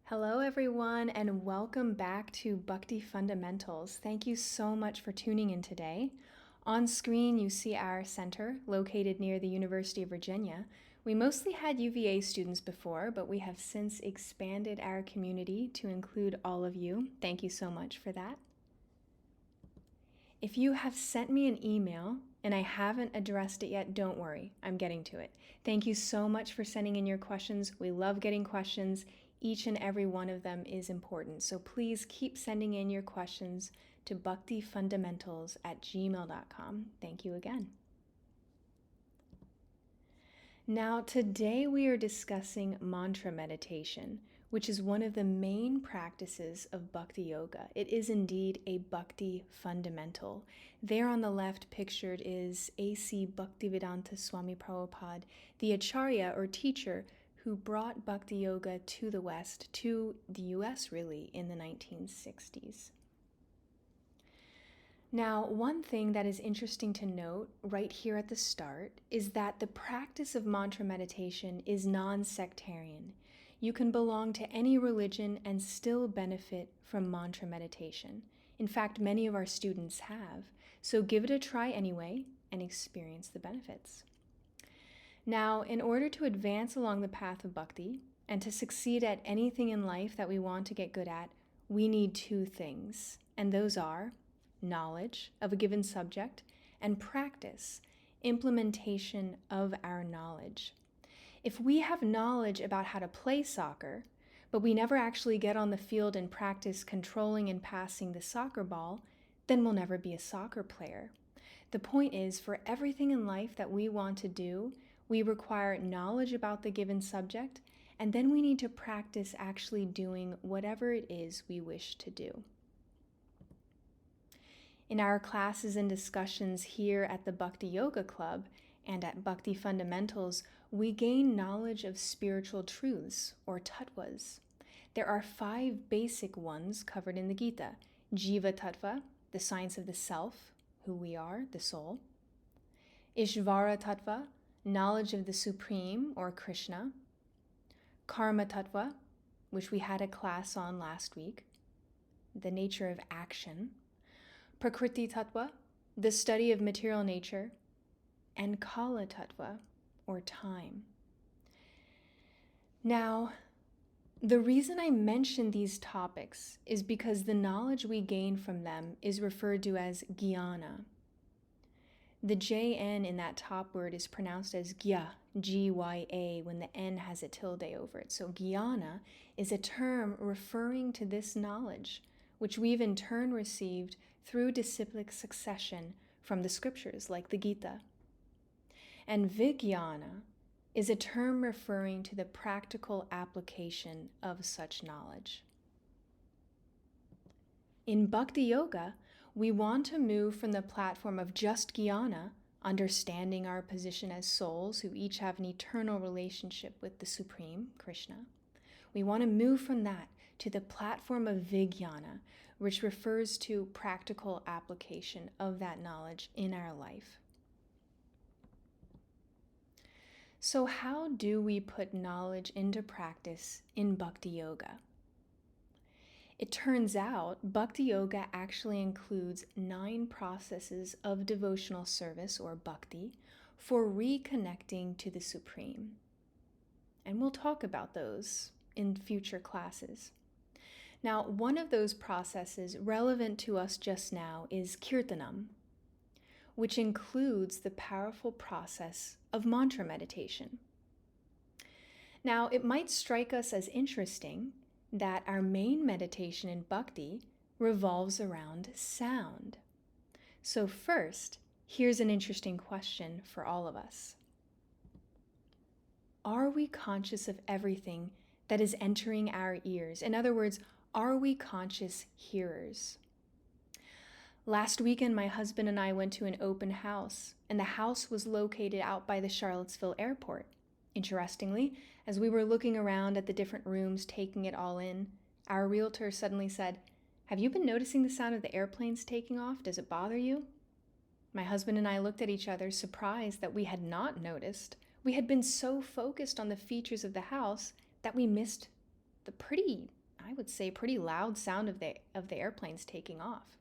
Hello, everyone, and welcome back to Bhakti Fundamentals. Thank you so much for tuning in today. On screen, you see our center located near the University of Virginia. We mostly had UVA students before, but we have since expanded our community to include all of you. Thank you so much for that. If you have sent me an email and I haven't addressed it yet, don't worry, I'm getting to it. Thank you so much for sending in your questions. We love getting questions. Each and every one of them is important. So please keep sending in your questions to bhaktifundamentals@gmail.com. Thank you again. Now, today we are discussing mantra meditation, which is one of the main practices of Bhakti Yoga. It is indeed a Bhakti fundamental. There on the left pictured is A.C. Bhaktivedanta Swami Prabhupada, the Acharya or teacher who brought Bhakti Yoga to the West, to the US really, in the 1960s. Now, one thing that is interesting to note right here at the start is that the practice of mantra meditation is non-sectarian. You can belong to any religion and still benefit from mantra meditation. In fact, many of our students have. So give it a try anyway and experience the benefits. Now, in order to advance along the path of bhakti and to succeed at anything in life that we want to get good at, we need two things, and those are knowledge of a given subject and practice, implementation of our knowledge. If we have knowledge about how to play soccer, but we never actually get on the field and practice controlling and passing the soccer ball, then we'll never be a soccer player. The point is, for everything in life that we want to do, we require knowledge about the given subject, and then we need to practice actually doing whatever it is we wish to do. In our classes and discussions here at the Bhakti Yoga Club and at Bhakti Fundamentals, we gain knowledge of spiritual truths, or tattvas. There are 5 basic ones covered in the Gita: Jiva Tattva, the science of the self, who we are, the soul; Ishvara Tattva, knowledge of the Supreme, or Krishna; Karma Tattva, which we had a class on last week, the nature of action; Prakriti Tattva, the study of material nature; and Kala Tattva, or time. Now, the reason I mention these topics is because the knowledge we gain from them is referred to as jnana. The JN in that top word is pronounced as gya, G-Y-A, when the N has a tilde over it. So jnana is a term referring to this knowledge, which we've in turn received through disciplic succession from the scriptures, like the Gita. And vijnana is a term referring to the practical application of such knowledge. In Bhakti Yoga, we want to move from the platform of just jnana, understanding our position as souls who each have an eternal relationship with the Supreme, Krishna. We want to move from that to the platform of vijnana, which refers to practical application of that knowledge in our life. So how do we put knowledge into practice in Bhakti Yoga? It turns out Bhakti Yoga actually includes 9 processes of devotional service, or bhakti, for reconnecting to the Supreme. And we'll talk about those in future classes. Now, one of those processes relevant to us just now is kirtanam, which includes the powerful process of mantra meditation. Now, it might strike us as interesting that our main meditation in bhakti revolves around sound. So first, here's an interesting question for all of us. Are we conscious of everything that is entering our ears? In other words, are we conscious hearers? Last weekend, my husband and I went to an open house, and the house was located out by the Charlottesville airport. Interestingly, as we were looking around at the different rooms, taking it all in, our realtor suddenly said, "Have you been noticing the sound of the airplanes taking off? Does it bother you?" My husband and I looked at each other, surprised that we had not noticed. We had been so focused on the features of the house that we missed the I would say, pretty loud sound of the airplanes taking off.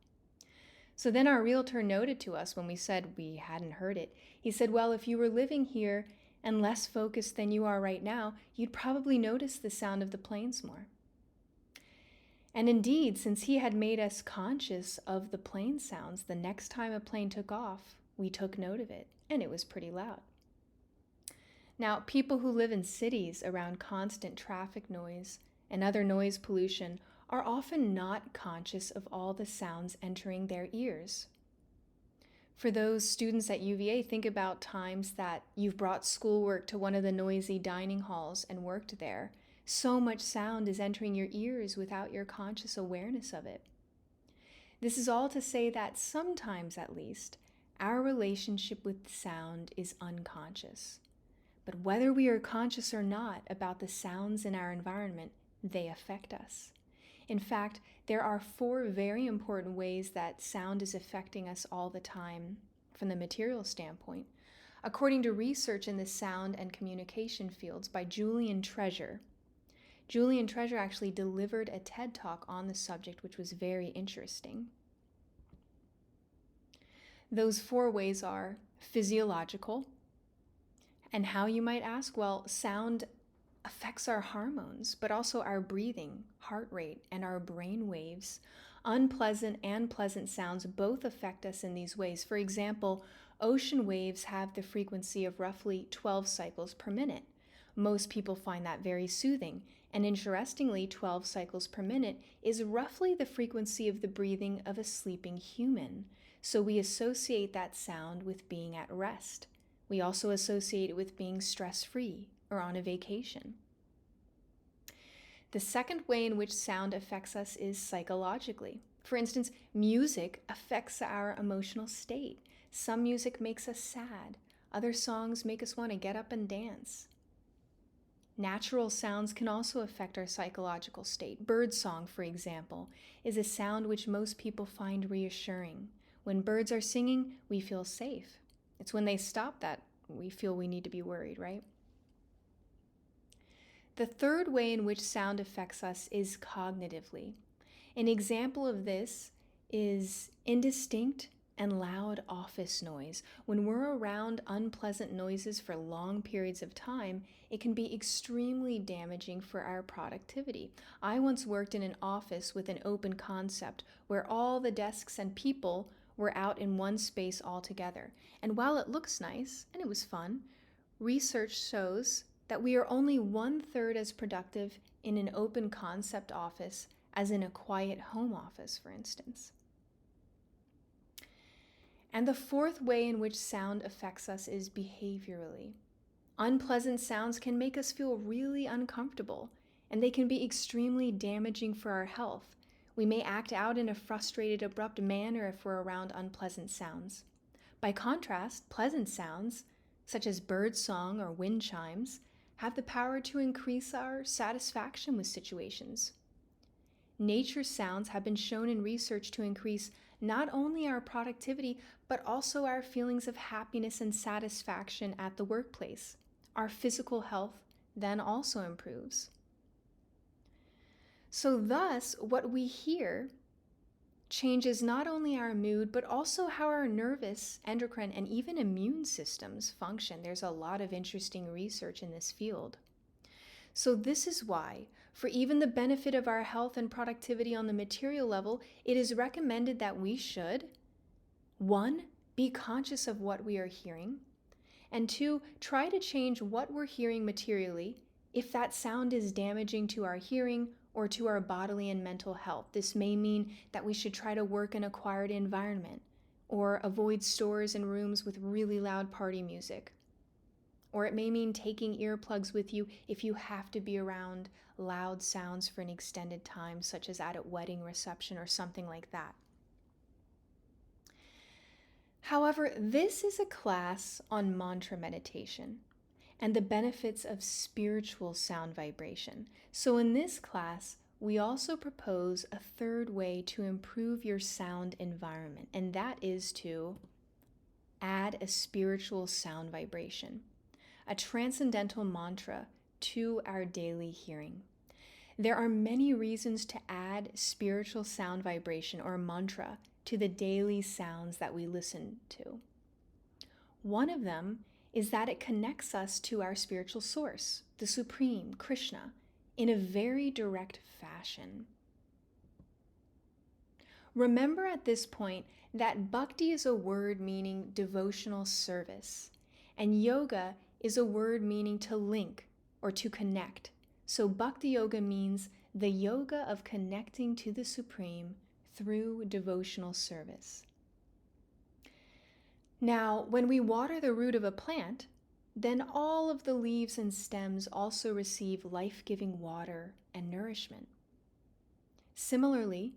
So then our realtor noted to us when we said we hadn't heard it. He said, well, if you were living here and less focused than you are right now, you'd probably notice the sound of the planes more. And indeed, since he had made us conscious of the plane sounds, the next time a plane took off, we took note of it, and it was pretty loud. Now, people who live in cities around constant traffic noise and other noise pollution are often not conscious of all the sounds entering their ears. For those students at UVA, think about times that you've brought schoolwork to one of the noisy dining halls and worked there. So much sound is entering your ears without your conscious awareness of it. This is all to say that sometimes, at least, our relationship with sound is unconscious. But whether we are conscious or not about the sounds in our environment, they affect us. In fact, there are 4 very important ways that sound is affecting us all the time from the material standpoint, according to research in the sound and communication fields by Julian Treasure. Julian Treasure actually delivered a TED Talk on the subject, which was very interesting. Those 4 ways are physiological. And how, you might ask? Well, sound affects our hormones, but also our breathing, heart rate, and our brain waves. Unpleasant and pleasant sounds both affect us in these ways. For example, ocean waves have the frequency of roughly 12 cycles per minute. Most people find that very soothing, and interestingly, 12 cycles per minute is roughly the frequency of the breathing of a sleeping human. So we associate that sound with being at rest. We also associate it with being stress-free or on a vacation. The second way in which sound affects us is psychologically. For instance, music affects our emotional state. Some music makes us sad. Other songs make us want to get up and dance. Natural sounds can also affect our psychological state. Birdsong, for example, is a sound which most people find reassuring. When birds are singing, we feel safe. It's when they stop that we feel we need to be worried, right? The third way in which sound affects us is cognitively. An example of this is indistinct and loud office noise. When we're around unpleasant noises for long periods of time, it can be extremely damaging for our productivity. I once worked in an office with an open concept where all the desks and people were out in one space altogether. And while it looks nice, and it was fun, research shows that we are only 1/3 as productive in an open concept office as in a quiet home office, for instance. And the fourth way in which sound affects us is behaviorally. Unpleasant sounds can make us feel really uncomfortable, and they can be extremely damaging for our health. We may act out in a frustrated, abrupt manner if we're around unpleasant sounds. By contrast, pleasant sounds, such as bird song or wind chimes, have the power to increase our satisfaction with situations. Nature sounds have been shown in research to increase not only our productivity, but also our feelings of happiness and satisfaction at the workplace. Our physical health then also improves. So thus, what we hear changes not only our mood, but also how our nervous, endocrine, and even immune systems function. There's a lot of interesting research in this field. So this is why, for even the benefit of our health and productivity on the material level, it is recommended that we should, 1, be conscious of what we are hearing, and 2, try to change what we're hearing materially if that sound is damaging to our hearing or to our bodily and mental health. This may mean that we should try to work in a quiet environment or avoid stores and rooms with really loud party music. Or it may mean taking earplugs with you if you have to be around loud sounds for an extended time, such as at a wedding reception or something like that. However, this is a class on mantra meditation and the benefits of spiritual sound vibration. So in this class, we also propose a third way to improve your sound environment, and that is to add a spiritual sound vibration, a transcendental mantra to our daily hearing. There are many reasons to add spiritual sound vibration or mantra to the daily sounds that we listen to. One of them is that it connects us to our spiritual source, the Supreme, Krishna, in a very direct fashion. Remember at this point that bhakti is a word meaning devotional service, and yoga is a word meaning to link or to connect. So bhakti yoga means the yoga of connecting to the Supreme through devotional service. Now, when we water the root of a plant, then all of the leaves and stems also receive life-giving water and nourishment. Similarly,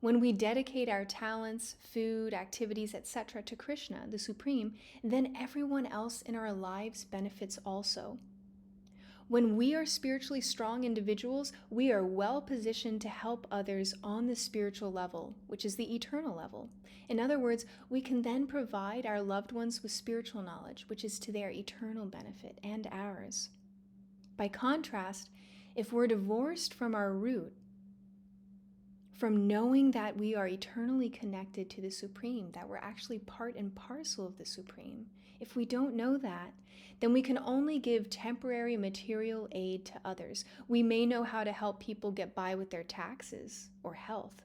when we dedicate our talents, food, activities, etc. to Krishna, the Supreme, then everyone else in our lives benefits also. When we are spiritually strong individuals, we are well positioned to help others on the spiritual level, which is the eternal level. In other words, we can then provide our loved ones with spiritual knowledge, which is to their eternal benefit and ours. By contrast, if we're divorced from our root, from knowing that we are eternally connected to the Supreme, that we're actually part and parcel of the Supreme, if we don't know that, then we can only give temporary material aid to others. We may know how to help people get by with their taxes or health.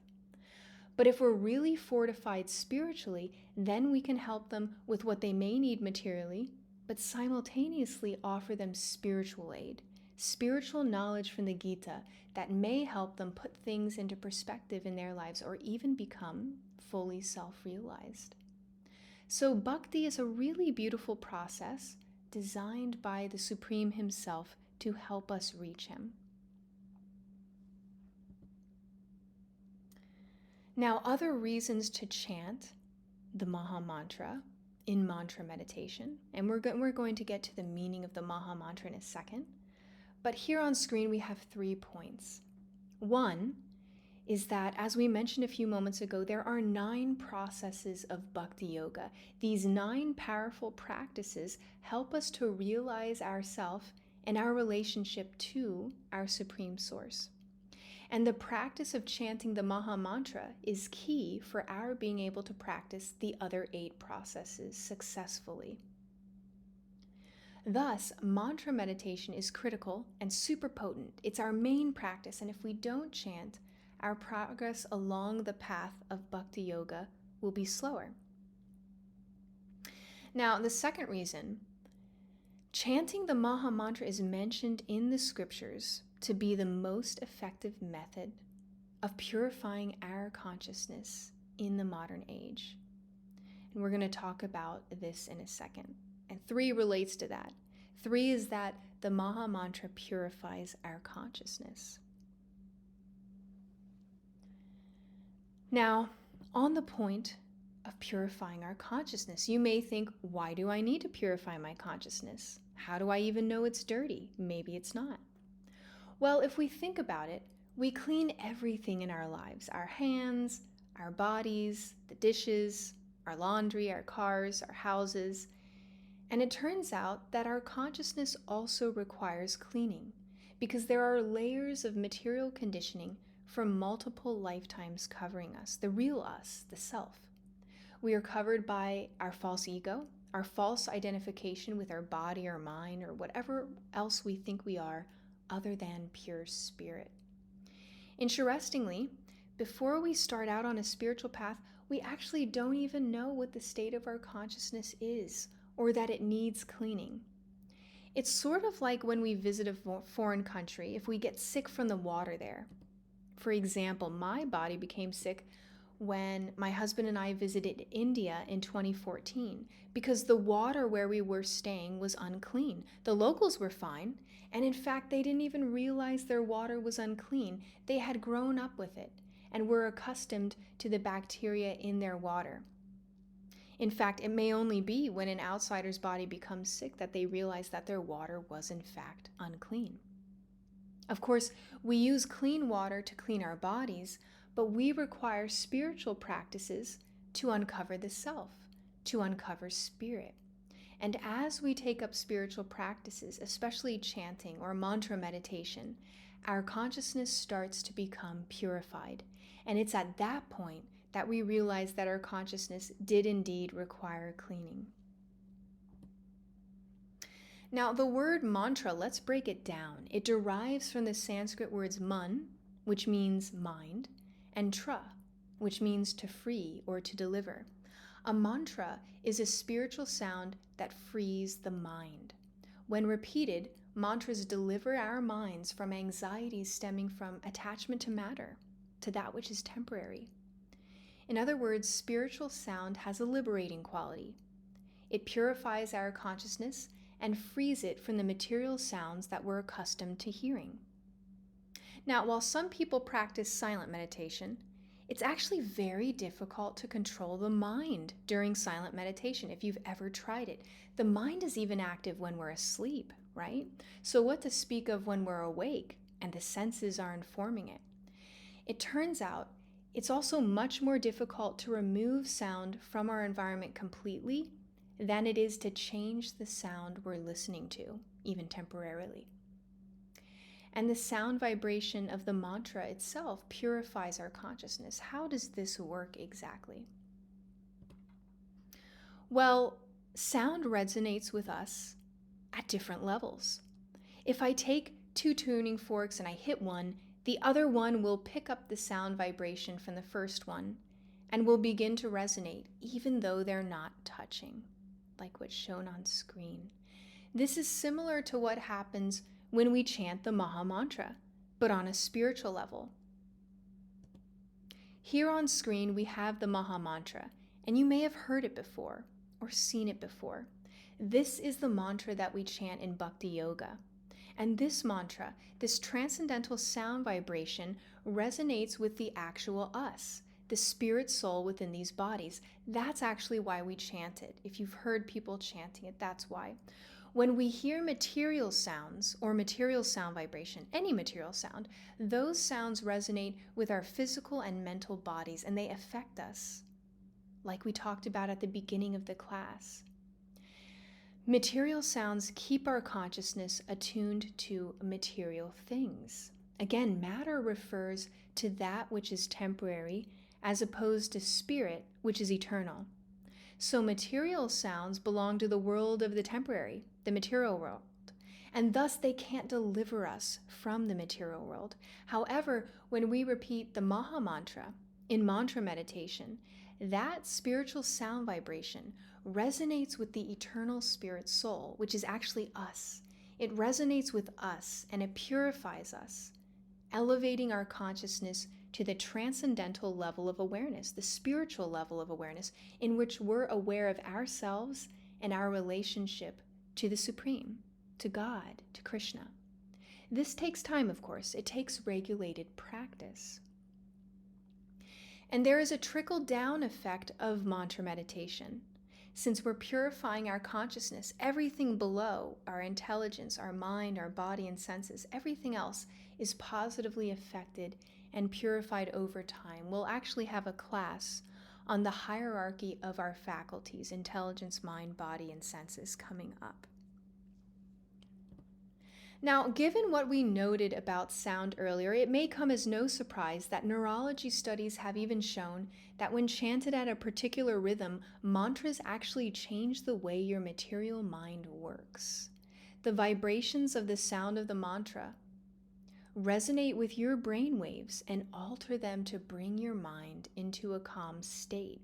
But if we're really fortified spiritually, then we can help them with what they may need materially, but simultaneously offer them spiritual aid, spiritual knowledge from the Gita that may help them put things into perspective in their lives or even become fully self-realized. So bhakti is a really beautiful process designed by the Supreme Himself to help us reach Him. Now, other reasons to chant the Maha Mantra in mantra meditation, and we're going to get to the meaning of the Maha Mantra in a second, but here on screen we have 3 points. One is that, as we mentioned a few moments ago, there are 9 processes of bhakti yoga. These 9 powerful practices help us to realize ourself and our relationship to our Supreme Source. And the practice of chanting the Maha Mantra is key for our being able to practice the other 8 processes successfully. Thus, mantra meditation is critical and super potent. It's our main practice, and if we don't chant, our progress along the path of bhakti yoga will be slower. Now, the second reason, chanting the Maha Mantra is mentioned in the scriptures to be the most effective method of purifying our consciousness in the modern age. And we're going to talk about this in a second. And 3 relates to that. 3 is that the Maha Mantra purifies our consciousness. Now, on the point of purifying our consciousness, you may think, why do I need to purify my consciousness? How do I even know it's dirty? Maybe it's not. Well, if we think about it, we clean everything in our lives, our hands, our bodies, the dishes, our laundry, our cars, our houses. And it turns out that our consciousness also requires cleaning because there are layers of material conditioning from multiple lifetimes covering us, the real us, the self. We are covered by our false ego, our false identification with our body or mind or whatever else we think we are other than pure spirit. Interestingly, before we start out on a spiritual path, we actually don't even know what the state of our consciousness is or that it needs cleaning. It's sort of like when we visit a foreign country, if we get sick from the water there. For example, my body became sick when my husband and I visited India in 2014 because the water where we were staying was unclean. The locals were fine, and in fact, they didn't even realize their water was unclean. They had grown up with it and were accustomed to the bacteria in their water. In fact, it may only be when an outsider's body becomes sick that they realize that their water was in fact unclean. Of course, we use clean water to clean our bodies, but we require spiritual practices to uncover the self, to uncover spirit. And as we take up spiritual practices, especially chanting or mantra meditation, our consciousness starts to become purified. And it's at that point that we realize that our consciousness did indeed require cleaning. Now, the word mantra, let's break it down. It derives from the Sanskrit words man, which means mind, and tra, which means to free or to deliver. A mantra is a spiritual sound that frees the mind. When repeated, mantras deliver our minds from anxieties stemming from attachment to matter, to that which is temporary. In other words, spiritual sound has a liberating quality. It purifies our consciousness and frees it from the material sounds that we're accustomed to hearing. Now, while some people practice silent meditation, it's actually very difficult to control the mind during silent meditation if you've ever tried it. The mind is even active when we're asleep, right? So what to speak of when we're awake and the senses are informing it? It turns out it's also much more difficult to remove sound from our environment completely than it is to change the sound we're listening to, even temporarily. And the sound vibration of the mantra itself purifies our consciousness. How does this work exactly? Well, sound resonates with us at different levels. If I take two tuning forks and I hit one, the other one will pick up the sound vibration from the first one and will begin to resonate even though they're not touching, like what's shown on screen. This is similar to what happens when we chant the Maha Mantra, but on a spiritual level. Here on screen we have the Maha Mantra, and you may have heard it before or seen it before. This is the mantra that we chant in Bhakti Yoga. And this mantra, this transcendental sound vibration, resonates with the actual us, the spirit soul within these bodies. That's actually why we chant it. If you've heard people chanting it, that's why. When we hear material sounds or material sound vibration, any material sound, those sounds resonate with our physical and mental bodies, and they affect us, like we talked about at the beginning of the class. Material sounds keep our consciousness attuned to material things. Again, matter refers to that which is temporary as opposed to spirit, which is eternal. So material sounds belong to the world of the temporary, the material world, and thus they can't deliver us from the material world. However, when we repeat the Maha Mantra in mantra meditation, that spiritual sound vibration resonates with the eternal spirit soul, which is actually us. It resonates with us and it purifies us, elevating our consciousness to the transcendental level of awareness, the spiritual level of awareness, in which we're aware of ourselves and our relationship to the Supreme, to God, to Krishna. This takes time, of course. It takes regulated practice. And there is a trickle-down effect of mantra meditation. Since we're purifying our consciousness, everything below, our intelligence, our mind, our body and senses, everything else is positively affected and purified over time. We'll actually have a class on the hierarchy of our faculties, intelligence, mind, body, and senses, coming up. Now, given what we noted about sound earlier, it may come as no surprise that neurology studies have even shown that when chanted at a particular rhythm, mantras actually change the way your material mind works. The vibrations of the sound of the mantra resonate with your brain waves and alter them to bring your mind into a calm state.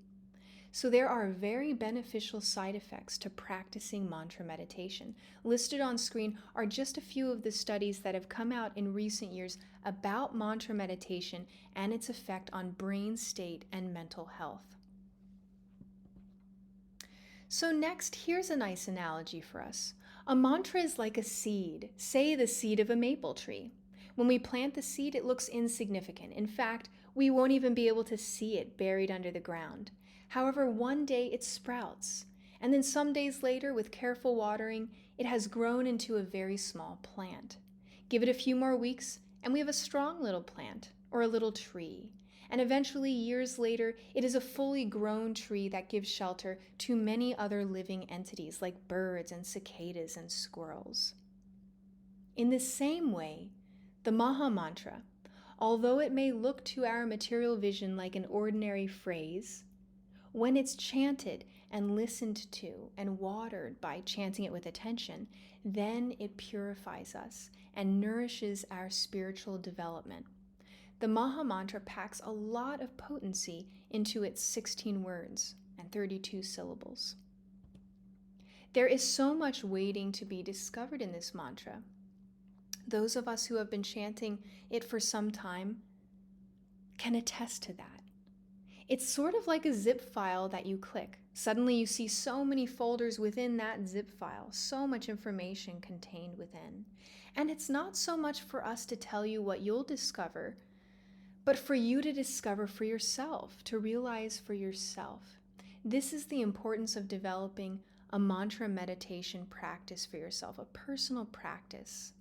So there are very beneficial side effects to practicing mantra meditation. Listed on screen are just a few of the studies that have come out in recent years about mantra meditation and its effect on brain state and mental health. So next, here's a nice analogy for us. A mantra is like a seed, say the seed of a maple tree. When we plant the seed, it looks insignificant. In fact, we won't even be able to see it buried under the ground. However, one day it sprouts, and then some days later, with careful watering, it has grown into a very small plant. Give it a few more weeks, and we have a strong little plant, or a little tree. And eventually, years later, it is a fully grown tree that gives shelter to many other living entities like birds and cicadas and squirrels. In the same way, The Maha Mantra, although it may look to our material vision like an ordinary phrase, when it's chanted and listened to and watered by chanting it with attention, then it purifies us and nourishes our spiritual development. The Maha Mantra packs a lot of potency into its 16 words and 32 syllables. There is so much waiting to be discovered in this mantra. Those of us who have been chanting it for some time can attest to that. It's sort of like a zip file that you click. Suddenly you see so many folders within that zip file, so much information contained within. And it's not so much for us to tell you what you'll discover, but for you to discover for yourself, to realize for yourself. This is the importance of developing a mantra meditation practice for yourself, a personal practice.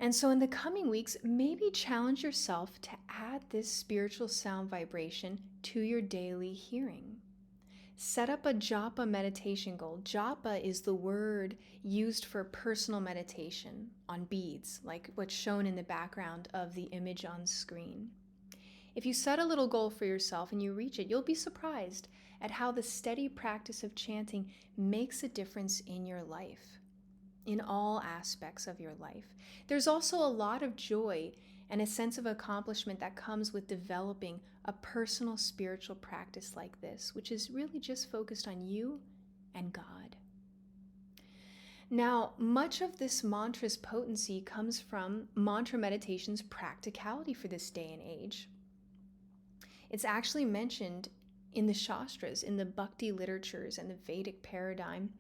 And so in the coming weeks, maybe challenge yourself to add this spiritual sound vibration to your daily hearing. Set up a japa meditation goal. Japa is the word used for personal meditation on beads, like what's shown in the background of the image on screen. If you set a little goal for yourself and you reach it, you'll be surprised at how the steady practice of chanting makes a difference in your life, in all aspects of your life. There's also a lot of joy and a sense of accomplishment that comes with developing a personal spiritual practice like this, which is really just focused on you and God. Now, much of this mantra's potency comes from mantra meditation's practicality for this day and age. It's actually mentioned in the Shastras, in the Bhakti literatures and the Vedic paradigm,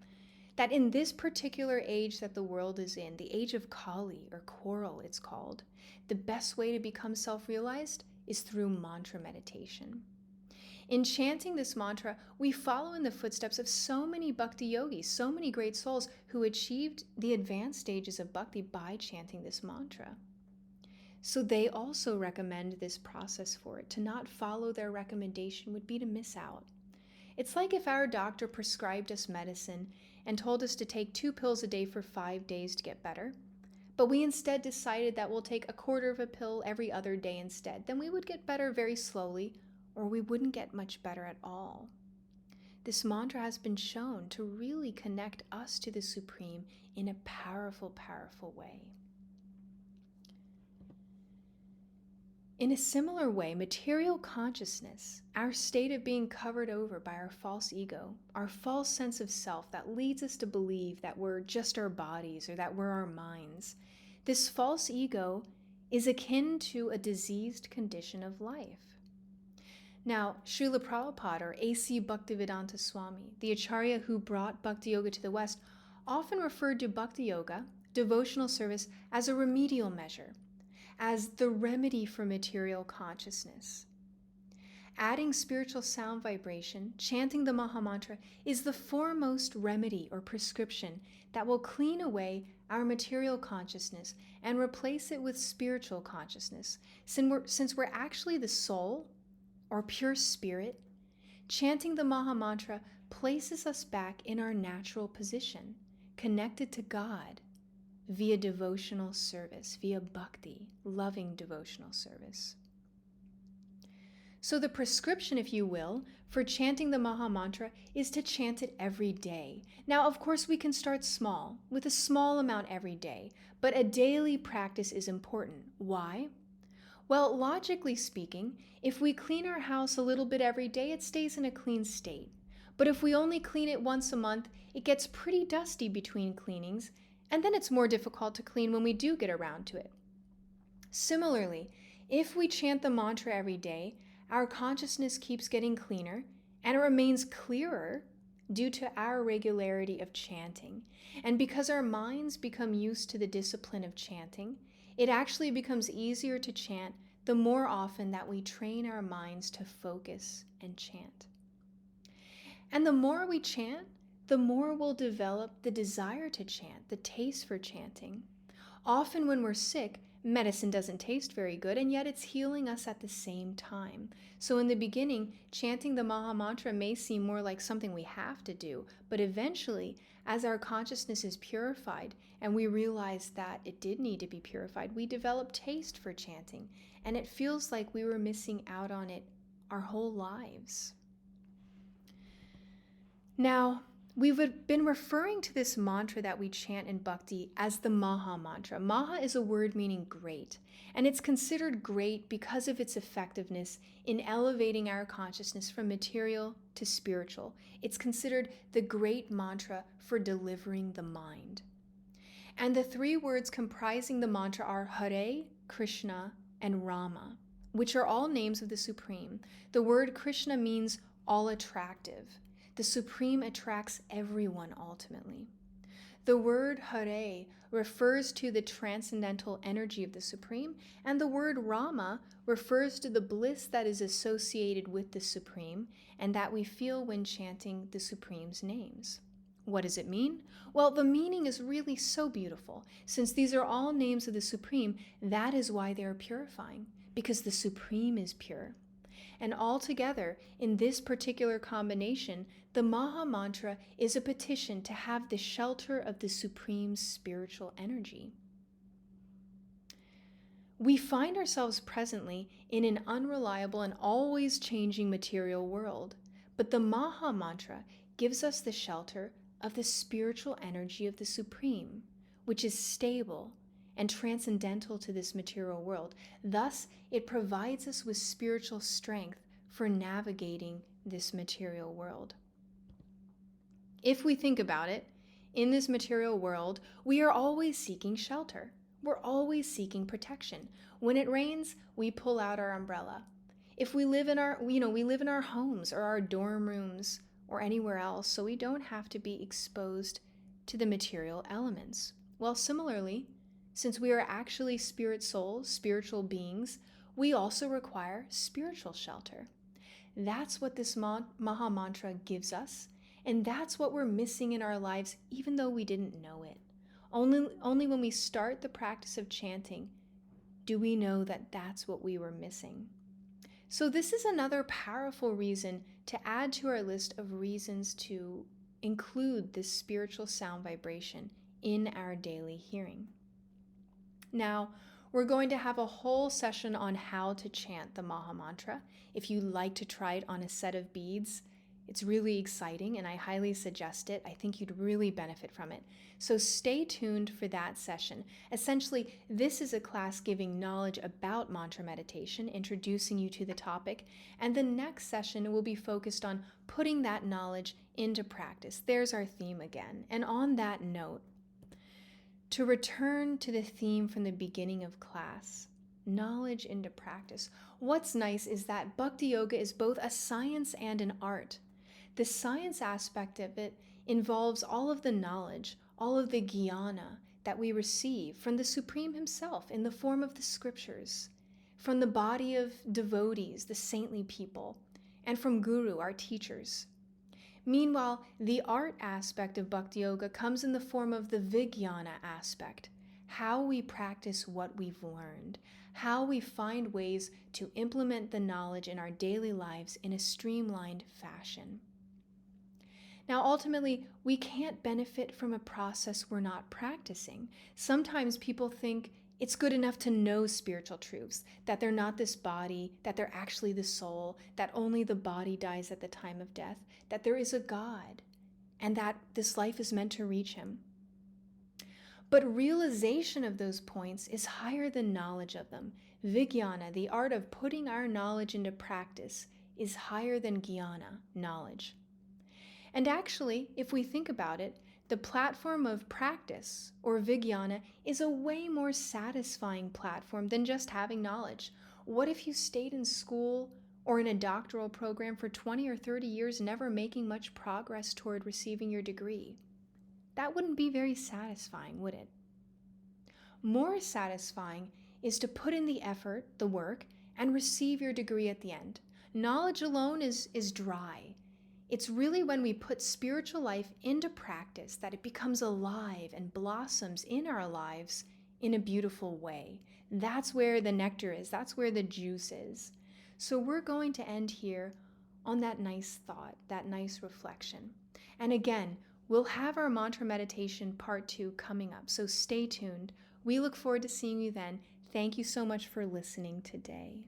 that in this particular age that the world is in, the age of Kali, or quarrel it's called, the best way to become self-realized is through mantra meditation. In chanting this mantra, we follow in the footsteps of so many bhakti yogis, so many great souls who achieved the advanced stages of bhakti by chanting this mantra. So they also recommend this process for it. To not follow their recommendation would be to miss out. It's like if our doctor prescribed us medicine and told us to take 2 pills a day for 5 days to get better, but we instead decided that we'll take 1/4 of a pill every other day instead, then we would get better very slowly, or we wouldn't get much better at all. This mantra has been shown to really connect us to the Supreme in a powerful, powerful way. In a similar way, material consciousness, our state of being covered over by our false ego, our false sense of self that leads us to believe that we're just our bodies or that we're our minds, this false ego is akin to a diseased condition of life. Now, Srila Prabhupada, or A.C. Bhaktivedanta Swami, the Acharya who brought Bhakti Yoga to the West, often referred to Bhakti Yoga, devotional service, as a remedial measure, as the remedy for material consciousness. Adding spiritual sound vibration, chanting the Maha Mantra, is the foremost remedy or prescription that will clean away our material consciousness and replace it with spiritual consciousness. Since we're actually the soul, or pure spirit, chanting the Maha Mantra places us back in our natural position, connected to God, via devotional service, via bhakti, loving devotional service. So the prescription, if you will, for chanting the Maha Mantra is to chant it every day. Now, of course, we can start small, with a small amount every day, but a daily practice is important. Why? Well, logically speaking, if we clean our house a little bit every day, it stays in a clean state. But if we only clean it once a month, it gets pretty dusty between cleanings, and then it's more difficult to clean when we do get around to it. Similarly, if we chant the mantra every day, our consciousness keeps getting cleaner, and it remains clearer due to our regularity of chanting. And because our minds become used to the discipline of chanting, it actually becomes easier to chant the more often that we train our minds to focus and chant. And the more we chant, the more we'll develop the desire to chant, the taste for chanting. Often when we're sick, Medicine doesn't taste very good, and yet it's healing us at the same time. So in the beginning, chanting the Maha Mantra may seem more like something we have to do, but eventually, as our consciousness is purified and we realize that it did need to be purified, we develop taste for chanting, and it feels like we were missing out on it our whole lives. Now, we've been referring to this mantra that we chant in Bhakti as the Maha Mantra. Maha is a word meaning great, and it's considered great because of its effectiveness in elevating our consciousness from material to spiritual. It's considered the great mantra for delivering the mind. And the three words comprising the mantra are Hare, Krishna, and Rama, which are all names of the Supreme. The word Krishna means all attractive. The Supreme attracts everyone ultimately. The word Hare refers to the transcendental energy of the Supreme, and the word Rama refers to the bliss that is associated with the Supreme and that we feel when chanting the Supreme's names. What does it mean? Well, the meaning is really so beautiful. Since these are all names of the Supreme, that is why they are purifying, because the Supreme is pure. And altogether, in this particular combination, the Maha Mantra is a petition to have the shelter of the Supreme spiritual energy. We find ourselves presently in an unreliable and always changing material world, but the Maha Mantra gives us the shelter of the spiritual energy of the Supreme, which is stable and transcendental to this material world. Thus, it provides us with spiritual strength for navigating this material world. If we think about it, in this material world, we are always seeking shelter. We're always seeking protection. When it rains, we pull out our umbrella. If we live in our homes or our dorm rooms or anywhere else, so we don't have to be exposed to the material elements. Well, similarly, since we are actually spirit souls, spiritual beings, we also require spiritual shelter. That's what this Maha Mantra gives us, and that's what we're missing in our lives, even though we didn't know it. Only when we start the practice of chanting do we know that that's what we were missing. So this is another powerful reason to add to our list of reasons to include this spiritual sound vibration in our daily hearing. Now, we're going to have a whole session on how to chant the Maha Mantra. If you'd like to try it on a set of beads, it's really exciting and I highly suggest it. I think you'd really benefit from it. So stay tuned for that session. Essentially, this is a class giving knowledge about mantra meditation, introducing you to the topic, and the next session will be focused on putting that knowledge into practice. There's our theme again. And on that note, to return to the theme from the beginning of class, knowledge into practice. What's nice is that Bhakti Yoga is both a science and an art. The science aspect of it involves all of the knowledge, all of the jnana that we receive from the Supreme Himself in the form of the scriptures, from the body of devotees, the saintly people, and from Guru, our teachers. Meanwhile, the art aspect of Bhakti Yoga comes in the form of the vijnana aspect, how we practice what we've learned, how we find ways to implement the knowledge in our daily lives in a streamlined fashion. Now, ultimately, we can't benefit from a process we're not practicing. Sometimes people think it's good enough to know spiritual truths, that they're not this body, that they're actually the soul, that only the body dies at the time of death, that there is a God, and that this life is meant to reach Him. But realization of those points is higher than knowledge of them. Vijnana, the art of putting our knowledge into practice, is higher than jnana, knowledge. And actually, if we think about it, the platform of practice, or vijnana, is a way more satisfying platform than just having knowledge. What if you stayed in school or in a doctoral program for 20 or 30 years, never making much progress toward receiving your degree? That wouldn't be very satisfying, would it? More satisfying is to put in the effort, the work, and receive your degree at the end. Knowledge alone is dry. It's really when we put spiritual life into practice that it becomes alive and blossoms in our lives in a beautiful way. That's where the nectar is, that's where the juice is. So we're going to end here on that nice thought, that nice reflection. And again, we'll have our mantra meditation part 2 coming up, so stay tuned. We look forward to seeing you then. Thank you so much for listening today.